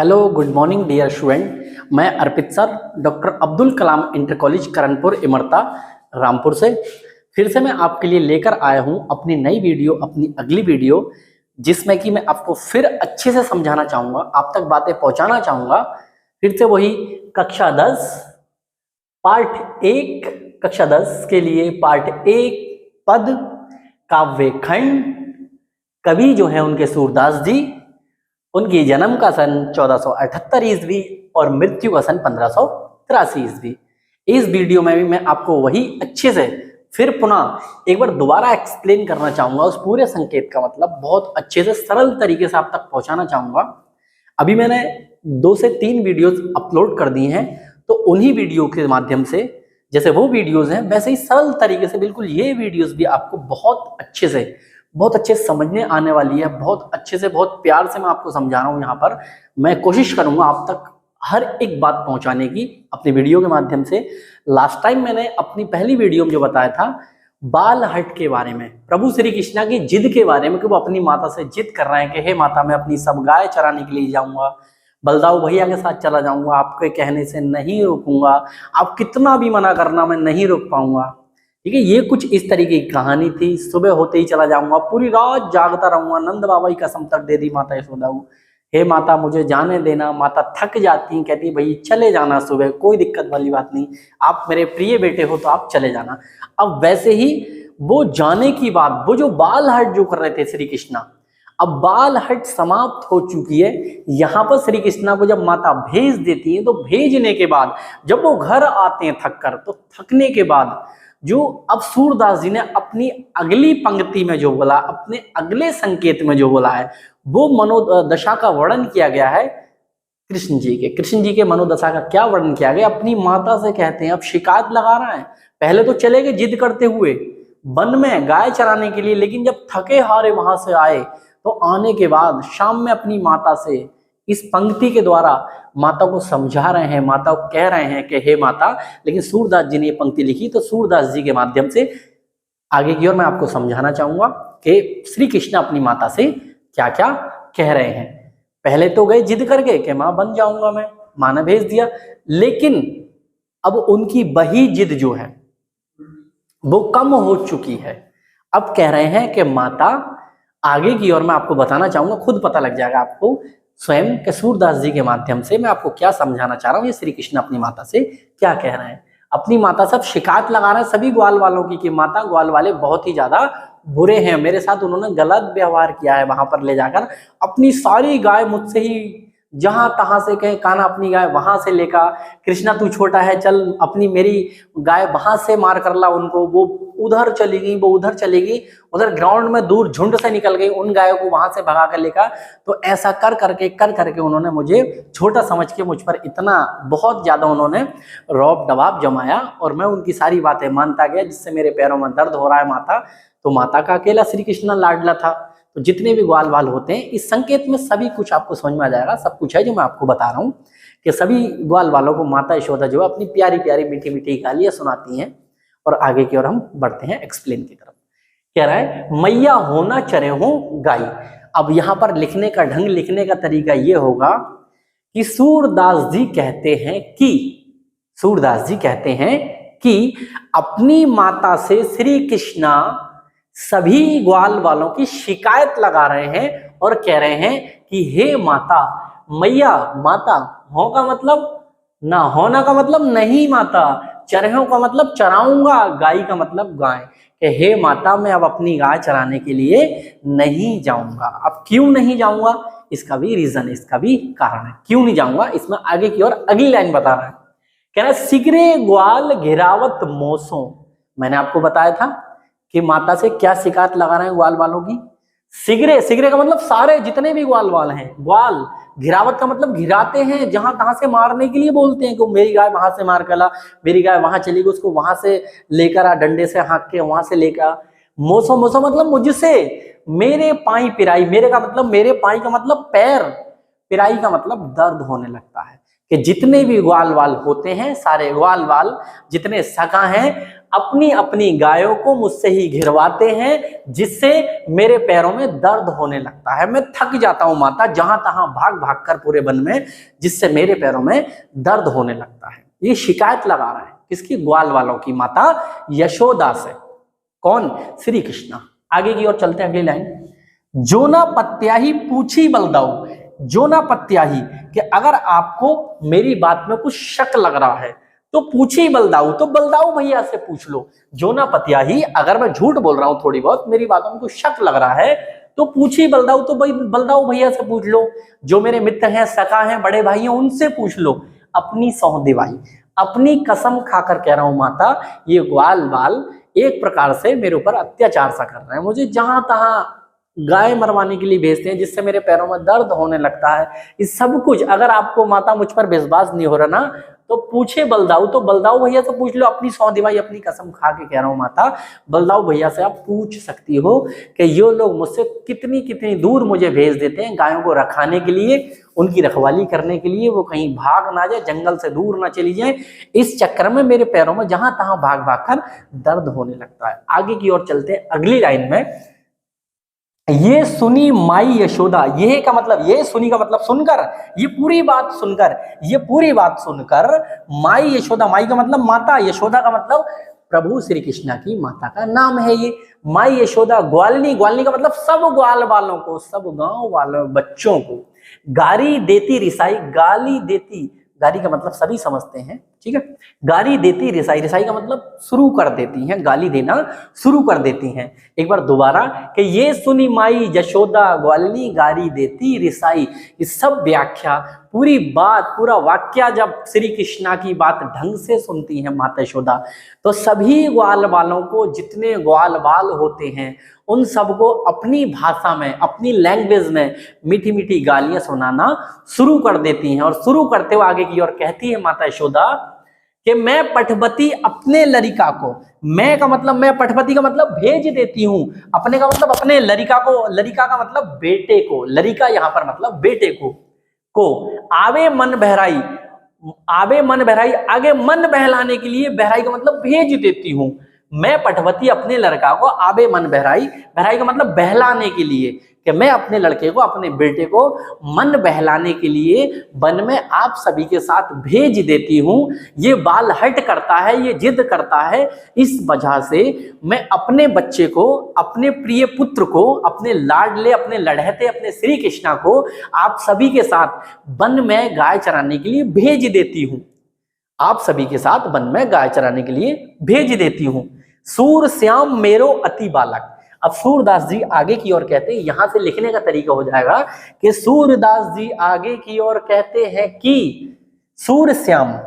Hello good morning dear student. मैं Arpit sir doctor Abdul Kalam inter college Karanpur Imrata Rampur से फिर से मैं आपके लिए लेकर आया हूं अपनी नई वीडियो, अपनी अगली वीडियो, जिसमें कि मैं आपको फिर अच्छे से समझाना चाहूँगा, आप तक बातें पहुँचाना चाहूँगा। फिर से वही कक्षा 10 पार्ट 1, कक्षा 10 के लिए पार्ट 1 पद काव्य खंड। कवि जो है उनके सूरदास जी, उनकी जन्म का सन 1478 ईस्वी और मृत्यु का सन 1583 ईस्वी। इस वीडियो में भी मैं आपको वही अच्छे से फिर पुनः एक बार दोबारा एक्सप्लेन करना चाहूँगा, उस पूरे संकेत का मतलब बहुत अच्छे से सरल तरीके से आप तक पहुँचाना चाहूँगा। अभी मैंने 2 से 3 वीडियोस अपलोड कर दी हैं, तो उन्हीं वीडियो के माध्यम से जैसे वो वीडियोस हैं वैसे ही सरल तरीके से बिल्कुल ये वीडियोस भी आपको बहुत अच्छे समझने आने वाली है। बहुत अच्छे से, बहुत प्यार से मैं आपको समझा रहा हूँ। यहाँ पर मैं कोशिश करूँगा आप तक हर एक बात पहुँचाने की अपनी वीडियो के माध्यम से। लास्ट टाइम मैंने अपनी पहली वीडियो में जो बताया था बाल हट के बारे में, प्रभु श्री कृष्णा की जिद के बारे में, कि वो अपनी माता से जिद कर रहे हैं कि हे माता, मैं अपनी सब गाय चराने के लिए जाऊँगा, बलदाऊ भैया के साथ चला जाऊँगा, आपके कहने से नहीं रुकूंगा, आप कितना भी मना करना मैं नहीं रुक पाऊँगा। ठीक है, ये कुछ इस तरीके की कहानी थी। सुबह होते ही चला जाऊंगा, पूरी रात जागता रहूंगा, नंद बाबा की कसम तक दे दी माता यशोदा को, हे माता मुझे जाने देना। माता थक जाती, कहती भाई चले जाना, सुबह कोई दिक्कत वाली बात नहीं, आप मेरे प्रिय बेटे हो तो आप चले जाना। अब वैसे ही वो जाने की बात, वो जो बाल हट जो कर रहे थे श्री कृष्णा, अब बाल हट समाप्त हो चुकी है। यहाँ पर श्री कृष्णा को जब माता भेज देती है, तो भेजने के बाद जब वो घर आते हैं थक कर, तो थकने के बाद जो अब सूरदास जी ने अपनी अगली पंक्ति में जो बोला, अपने अगले संकेत में जो बोला है, वो मनोदशा का वर्णन किया गया है कृष्ण जी के मनोदशा का क्या वर्णन किया गया। अपनी माता से कहते हैं, अब शिकायत लगा रहा है। पहले तो चले गए जिद करते हुए वन में गाय चराने के लिए, लेकिन जब थके हारे वहां से आए, तो आने के बाद शाम में अपनी माता से इस पंक्ति के द्वारा माता को समझा रहे हैं, माता को कह रहे हैं कि हे माता। लेकिन सूरदास जी ने ये पंक्ति लिखी, तो सूरदास जी के माध्यम से आगे की ओर मैं आपको समझाना चाहूंगा कि श्री कृष्ण अपनी माता से क्या क्या कह रहे हैं। पहले तो गए जिद करके कि माँ बन जाऊंगा मैं, माँ ने भेज दिया, लेकिन अब उनकी वही जिद जो है वो कम हो चुकी है। अब कह रहे हैं कि माता, आगे की ओर मैं आपको बताना चाहूंगा, खुद पता लग जाएगा आपको स्वयं के सूरदास जी के माध्यम से मैं आपको क्या समझाना चाह रहा हूँ। ये श्री कृष्ण अपनी माता से क्या कह रहे हैं। अपनी माता सब शिकायत लगा रहे हैं सभी ग्वाल वालों की कि माता, ग्वाल वाले बहुत ही ज्यादा बुरे हैं, मेरे साथ उन्होंने गलत व्यवहार किया है। वहां पर ले जाकर अपनी सारी गाय मुझसे ही जहां तहां से कहें काना अपनी गाय वहां से लेकर, कृष्णा तू छोटा है चल अपनी मेरी गाय वहां से मार कर ला उनको, वो उधर चली गई, वो उधर चली गई, उधर ग्राउंड में दूर झुंड से निकल गई, उन गायों को वहां से भगा कर लेकर। तो ऐसा कर करके उन्होंने मुझे छोटा समझ के मुझ पर इतना बहुत ज्यादा उन्होंने रौब दबाव जमाया, और मैं उनकी सारी बातें मानता गया, जिससे मेरे पैरों में दर्द हो रहा है माता। तो माता का अकेला श्री कृष्ण लाडला था। तो जितने भी ग्वाल वाल होते हैं, इस संकेत में सभी कुछ आपको समझ में आ जाएगा। सब कुछ है जो मैं आपको बता रहा हूँ कि सभी ग्वाल वालों को माता यशोदा जो अपनी प्यारी प्यारी मीठी मीठी गालियां सुनाती हैं। और आगे की ओर हम बढ़ते हैं एक्सप्लेन की तरफ। कह रहा है मैया होना चरे हो गाय। अब यहाँ पर लिखने का ढंग, लिखने का तरीका ये होगा कि सूरदास जी कहते हैं कि अपनी माता से श्री कृष्णा सभी ग्वाल वालों की शिकायत लगा रहे हैं और कह रहे हैं कि हे माता, मैया माता, हो का मतलब ना, होना का मतलब नहीं माता, चरहों का मतलब चराऊंगा, गाय का मतलब गाय, कि हे माता मैं अब अपनी गाय चराने के लिए नहीं जाऊंगा। अब क्यों नहीं जाऊंगा, इसका भी रीजन है, इसका भी कारण है क्यों नहीं जाऊंगा। इसमें आगे की ओर अगली लाइन बता रहा है, कह रहा है सिगरे ग्वाल घिरावत मोसों। मैंने आपको बताया था कि माता से क्या शिकायत लगा रहे हैं ग्वाल वालों की। सिगरे का मतलब सारे जितने भी ग्वाल वाल हैं, ग्वाल, घिरावत का मतलब घिराते हैं, जहां तहां से मारने के लिए बोलते हैं कि मेरी गाय वहां से मार कर ला, मेरी गाय वहां चली गई, उसको वहां से लेकर आ, डंडे से हाँक के वहां से लेकर। मोसो मतलब मुझसे, मेरे पाई पिराई, मेरे का मतलब मेरे पाई का मतलब पैर, पिराई का मतलब दर्द होने लगता है, कि जितने भी ग्वाल वाल होते हैं, सारे ग्वाल वाल जितने सगा हैं, अपनी अपनी गायों को मुझसे ही घिरवाते हैं, जिससे मेरे पैरों में दर्द होने लगता है। मैं थक जाता हूं माता, जहां तहां भाग भाग कर पूरे वन में, जिससे मेरे पैरों में दर्द होने लगता है। ये शिकायत लगा रहा है किसकी? ग्वाल वालों की माता यशोदा से। कौन? श्री कृष्णा। आगे की ओर चलते हैं, अगली लाइन। जोना पत्याही पूछी बलदाऊ। जोना पत्याही कि अगर आपको मेरी बात में कुछ शक लग रहा है तो पूछी बलदाऊ, तो बलदाऊ भैया से पूछ लो। जोना पत्याही, अगर मैं झूठ बोल रहा हूं थोड़ी बहुत, मेरी बातों में कुछ शक लग रहा है तो पूछी बलदाऊ, तो भाई बलदाऊ भैया से पूछ लो। जो मेरे मित्र हैं, सखा हैं, बड़े भाई हैं, उनसे पूछ लो। अपनी सौंह दिवाई, अपनी कसम खाकर कह रहा हूं माता, ये ग्वाल बाल एक प्रकार से मेरे ऊपर अत्याचार सा कर रहे हैं। मुझे जहां तहां गाय मरवाने के लिए भेजते हैं, जिससे मेरे पैरों में दर्द होने लगता है। इस सब कुछ अगर आपको माता मुझ पर विश्वास नहीं हो रहा ना, तो पूछे बलदाऊ, तो बलदाऊ भैया से पूछ लो। अपनी सौंह दिवाई, अपनी कसम खा के कह रहा हूं माता, बलदाऊ भैया से आप पूछ सकती हो कि ये लोग मुझसे कितनी कितनी दूर मुझे भेज देते हैं गायों को रखाने के लिए, उनकी रखवाली करने के लिए। वो कहीं भाग ना जाए, जंगल से दूर ना चली जाए, इस चक्कर में मेरे पैरों में जहां तहां भाग भाग कर दर्द होने लगता है। आगे की ओर चलते हैं, अगली लाइन में। ये सुनी माई यशोदा, ये का मतलब, ये सुनी का मतलब सुनकर, ये पूरी बात सुनकर, ये पूरी बात सुनकर माई यशोदा, माई का मतलब माता, यशोदा का मतलब प्रभु श्री कृष्णा की माता का नाम है ये। माई यशोदा ग्वालिनी, ग्वालिनी का मतलब सब ग्वाल वालों को, सब गांव वालों बच्चों को गारी देती रिसाई, गाली देती, गाली का मतलब सभी समझते हैं, ठीक है। गाली देती रिसाई, रिसाई का मतलब शुरू कर देती हैं, गाली देना शुरू कर देती हैं। एक बार दोबारा कि ये सुनी माई यशोदा ग्वालिनी गाली देती रिसाई। ये सब व्याख्या, पूरी बात, पूरा वाक्य जब श्री कृष्णा की बात ढंग से सुनती है माता यशोदा, तो सभी ग्वाल वालों को, जितने ग्वाल बाल होते हैं, उन सबको अपनी भाषा में, अपनी लैंग्वेज में मीठी मीठी गालियां सुनाना शुरू कर देती हैं। और शुरू करते हुए आगे की ओर कहती है माता यशोदा कि मैं पठवती अपने लड़िका को, मैं का मतलब, मैं पठवती का मतलब भेज देती हूं, अपने का मतलब अपने लड़िका को, लड़िका का मतलब बेटे को, लड़िका यहां पर मतलब बेटे को आवे मन बहराई, आवे मन बहराई, आगे मन बहलाने के लिए, बहराई का मतलब भेज देती हूं। मैं पठवती अपने लड़का को आबे मन बहराई, बहराई का मतलब बहलाने के लिए, कि मैं अपने लड़के को, अपने बेटे को मन बहलाने के लिए वन में आप सभी के साथ भेज देती हूं। ये बाल हट करता है, ये जिद करता है, इस वजह से मैं अपने बच्चे को, अपने प्रिय पुत्र को, अपने लाडले, अपने लड़हते, अपने श्री कृष्णा को आप सभी के साथ वन में गाय चराने के लिए भेज देती हूं। आप सभी के साथ वन में गाय चराने के लिए भेज देती हूं। सूर श्याम मेरो अति बालक। अब सूरदास जी आगे की ओर कहते हैं, यहां से लिखने का तरीका हो जाएगा कि सूरदास जी आगे की ओर कहते हैं कि सूर श्याम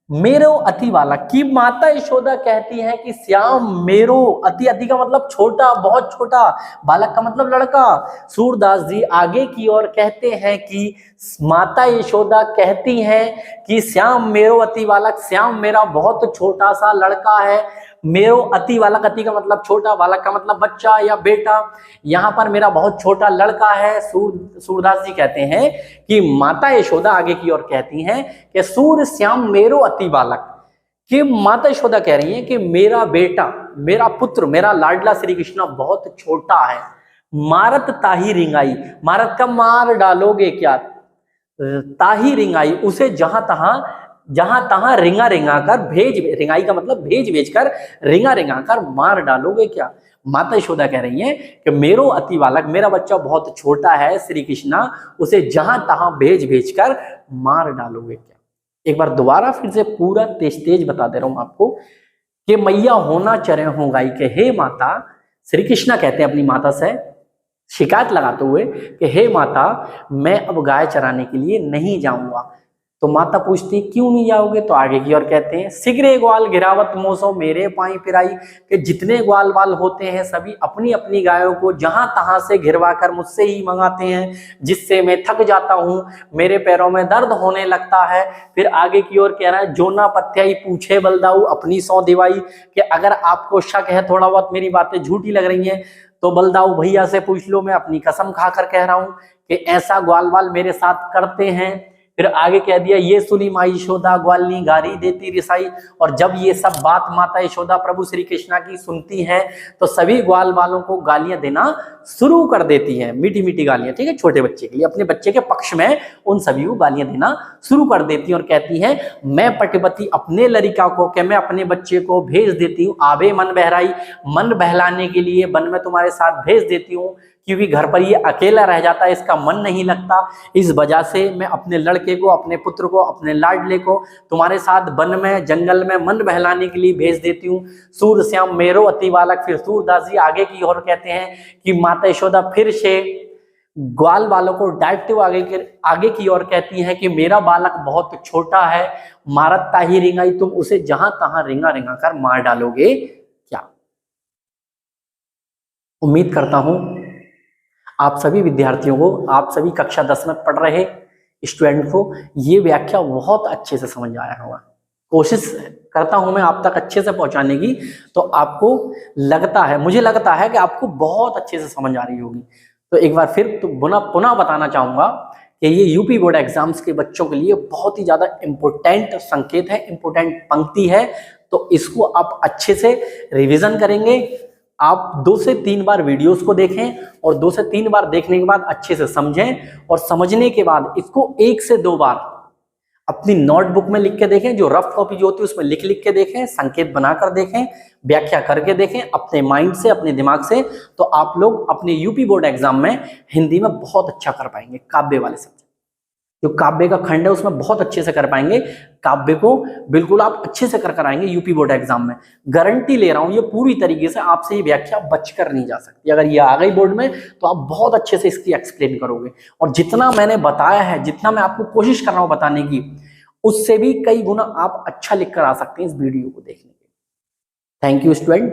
मेरो अति बालक, की माता यशोदा कहती है कि श्याम मेरो, अति, अति का मतलब छोटा, बहुत छोटा, बालक का मतलब लड़का। सूरदास जी आगे की ओर कहते हैं कि माता यशोदा कहती हैं कि श्याम मेरो अति बालक, श्याम मेरा बहुत छोटा सा लड़का है। मेरो अति बालक, अति का मतलब छोटा, बालक का मतलब बच्चा या बेटा, यहाँ पर मेरा बहुत छोटा लड़का है। सूरदास जी कहते हैं कि माता यशोदा आगे की ओर कहती हैं कि सूर श्याम मेरो अति बालक, कि माता यशोदा कह रही हैं कि मेरा बेटा, मेरा पुत्र, मेरा लाडला श्री कृष्णा बहुत छोटा है। मारत ताही रिंगाई, मारत का मार डालोगे क्या, ताही रिंगाई, उसे जहां तहां रिंगा रिंगा कर भेज, रिंगाई का मतलब भेज भेज कर, रिंगा रिंगा कर मार डालोगे क्या। माता यशोदा कह रही हैं कि मेरो अति बालक, मेरा बच्चा बहुत छोटा है श्री कृष्णा, उसे जहां तहां भेज भेज कर मार डालोगे क्या। एक बार दोबारा फिर से पूरा तेज तेज बता दे रहा हूं आपको कि मैया होना चरे हो गाय के, हे माता, श्री कृष्णा कहते हैं अपनी माता से शिकायत लगाते हुए कि हे माता, मैं अब गाय चराने के लिए नहीं जाऊंगा। तो माता पूछती क्यों नहीं जाओगे, तो आगे की ओर कहते हैं सिगरे ग्वाल गिरावत मोसो मेरे पाई पिराई, कि जितने ग्वाल वाल होते हैं सभी अपनी अपनी गायों को जहां तहां से घिरवा कर मुझसे ही मंगाते हैं, जिससे मैं थक जाता हूं, मेरे पैरों में दर्द होने लगता है। फिर आगे की ओर कह रहा है जोना पत्याई पूछे बलदाऊ अपनी सौ दिवाई, कि अगर आपको शक है, थोड़ा बहुत मेरी बातें झूठी लग रही हैं, तो बलदाऊ भैया से पूछ लो। मैं अपनी कसम खाकर कह रहा हूं कि ऐसा ग्वाल वाल मेरे साथ करते हैं, फिर आगे कह दिया ये सुनी माई यशोदा ग्वालनी गारी देती रिसाई। और जब ये सब बात माता यशोदा प्रभु श्री कृष्णा की सुनती हैं तो सभी ग्वाल वालों को गालियां देना शुरू कर देती हैं, मीठी मीठी गालियां, ठीक है, छोटे बच्चे के लिए, अपने बच्चे के पक्ष में उन सभी को गालियां देना शुरू कर देती हैं और कहती हैं मैं पटवती अपने लड़का को क्या मैं अपने बच्चे को भेज देती हूँ आबे मन बहराई, मन बहलाने के लिए वन में तुम्हारे साथ भेज देती हूँ, क्योंकि घर पर ये अकेला रह जाता है, इसका मन नहीं लगता, इस वजह से मैं अपने लड़के को, अपने पुत्र को, अपने लाडले को तुम्हारे साथ वन में जंगल में मन बहलाने के लिए भेज देती हूँ। सूर श्याम मेरो अति बालक। फिर सूरदास जी आगे की ओर कहते हैं कि माता यशोदा फिर से ग्वाल वालों को डांटते हुए आगे की ओर कहती है कि मेरा बालक बहुत छोटा है, मारत ताही रिंगाई, तुम उसे जहां तहां रिंगा रिंगा कर मार डालोगे क्या। उम्मीद करता हूं आप सभी विद्यार्थियों को, आप सभी कक्षा 10 में पढ़ रहे स्टूडेंट को ये व्याख्या बहुत अच्छे से समझ आया होगा। कोशिश करता हूं मैं आप तक अच्छे से पहुंचाने की, तो आपको लगता है, मुझे लगता है कि आपको बहुत अच्छे से समझ आ रही होगी। तो एक बार फिर तो पुनः बताना चाहूंगा कि ये यूपी बोर्ड एग्जाम्स के बच्चों के लिए बहुत ही ज्यादा इम्पोर्टेंट संकेत है, इम्पोर्टेंट पंक्ति है। तो इसको आप अच्छे से रिवीजन करेंगे। आप 2 से 3 बार वीडियोस को देखें और 2 से 3 बार देखने के बाद अच्छे से समझें, और समझने के बाद इसको 1 से 2 बार अपनी नोटबुक में लिख के देखें, जो रफ कॉपी जो होती है उसमें लिख लिख के देखें, संकेत बनाकर देखें, व्याख्या करके देखें अपने माइंड से, अपने दिमाग से। तो आप लोग अपने यूपी बोर्ड एग्जाम में हिंदी में बहुत अच्छा कर पाएंगे। काव्य वाले सब्जेक्ट, जो काव्य का खंड है उसमें बहुत अच्छे से कर पाएंगे। काव्य को बिल्कुल आप अच्छे से कर आएंगे यूपी बोर्ड एग्जाम में, गारंटी ले रहा हूं। ये पूरी तरीके से आपसे ये व्याख्या बचकर नहीं जा सकती। अगर ये आ गई बोर्ड में तो आप बहुत अच्छे से इसकी एक्सप्लेन करोगे, और जितना मैंने बताया है, जितना मैं आपको कोशिश कर रहा हूं बताने की, उससे भी कई गुना आप अच्छा लिख कर आ सकते हैं इस वीडियो को देखने के। Thank you student.